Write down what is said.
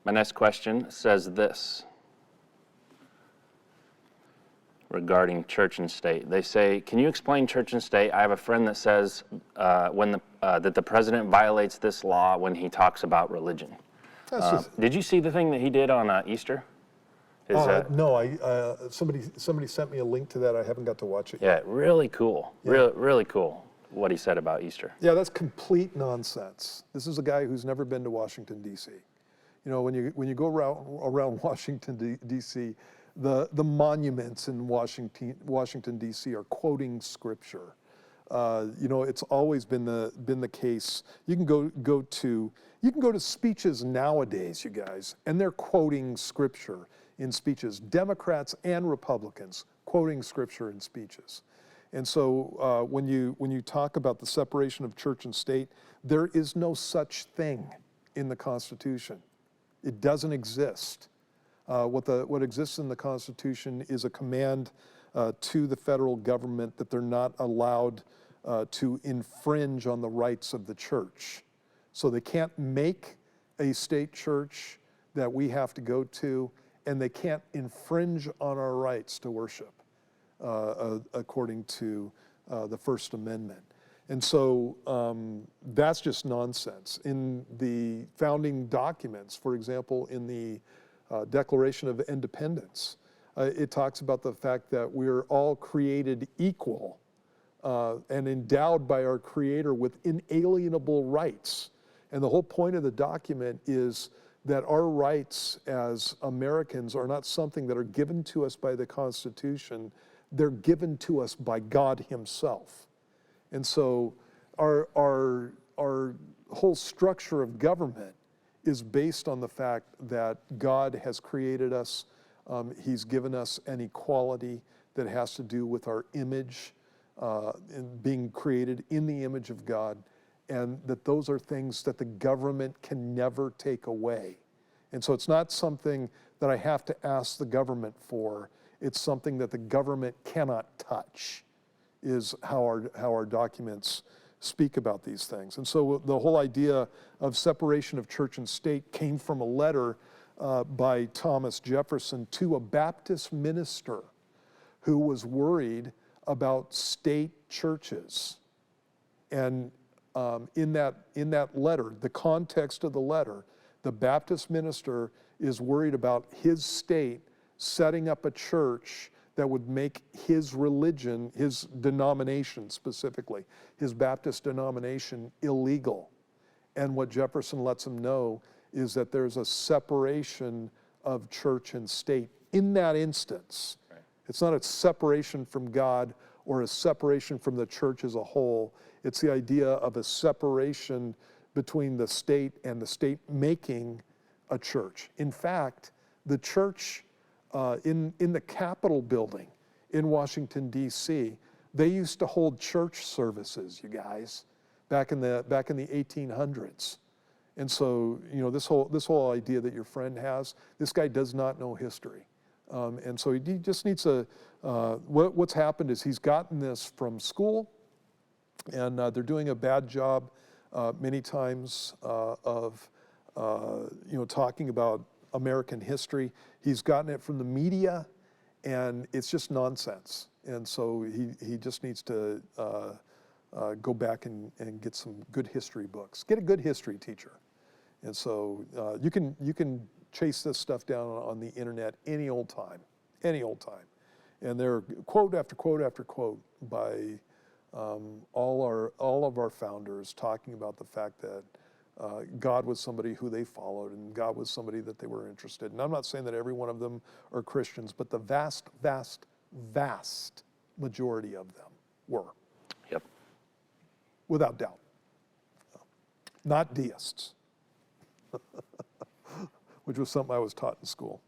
My next question says this regarding church and state. They say, can you explain church and state? I have a friend that says that the president violates this law when he talks about religion. Did you see the thing that he did on Easter? No, somebody sent me a link to that. I haven't got to watch it yet. Yeah, really cool. Yeah. Really cool what he said about Easter. Yeah, that's complete nonsense. This is a guy who's never been to Washington, D.C. You know, when you go around Washington, D.C., the monuments in Washington, D.C. are quoting scripture. You know, it's always been the case. You can go to speeches nowadays, you guys, and they're quoting scripture in speeches. Democrats and Republicans quoting scripture in speeches. And so when you talk about the separation of church and state, there is no such thing in the Constitution. It doesn't exist. What exists in the Constitution is a command to the federal government that they're not allowed to infringe on the rights of the church. So they can't make a state church that we have to go to, and they can't infringe on our rights to worship, according to the First Amendment. And so that's just nonsense. In the founding documents, for example, in the Declaration of Independence, it talks about the fact that we're all created equal and endowed by our Creator with inalienable rights. And the whole point of the document is that our rights as Americans are not something that are given to us by the Constitution, they're given to us by God Himself. And so our whole structure of government is based on the fact that God has created us. He's given us an equality that has to do with our image, and being created in the image of God, and that those are things that the government can never take away. And so it's not something that I have to ask the government for. It's something that the government cannot touch, is how our documents speak about these things. And so the whole idea of separation of church and state came from a letter by Thomas Jefferson to a Baptist minister who was worried about state churches. And in that letter, the context of the letter, the Baptist minister is worried about his state setting up a church that would make his religion, his denomination specifically, his Baptist denomination, illegal. And what Jefferson lets him know is that there's a separation of church and state in that instance. Right. It's not a separation from God or a separation from the church as a whole. It's the idea of a separation between the state and the state making a church. In fact, the church in the Capitol building in Washington, D.C., they used to hold church services, you guys, back in the 1800s. And so, you know, this whole idea that your friend has, this guy does not know history. And so he just needs to, what's happened is he's gotten this from school, and they're doing a bad job many times of, you know, talking about American history. He's gotten it from the media, and it's just nonsense. And so he just needs to go back and get some good history books. Get a good history teacher. And so you can chase this stuff down on the internet any old time. And there are quote after quote after quote by all of our founders talking about the fact that God was somebody who they followed, and God was somebody that they were interested in. And I'm not saying that every one of them are Christians, but the vast, vast, vast majority of them were. Yep. Without doubt. Not deists, which was something I was taught in school.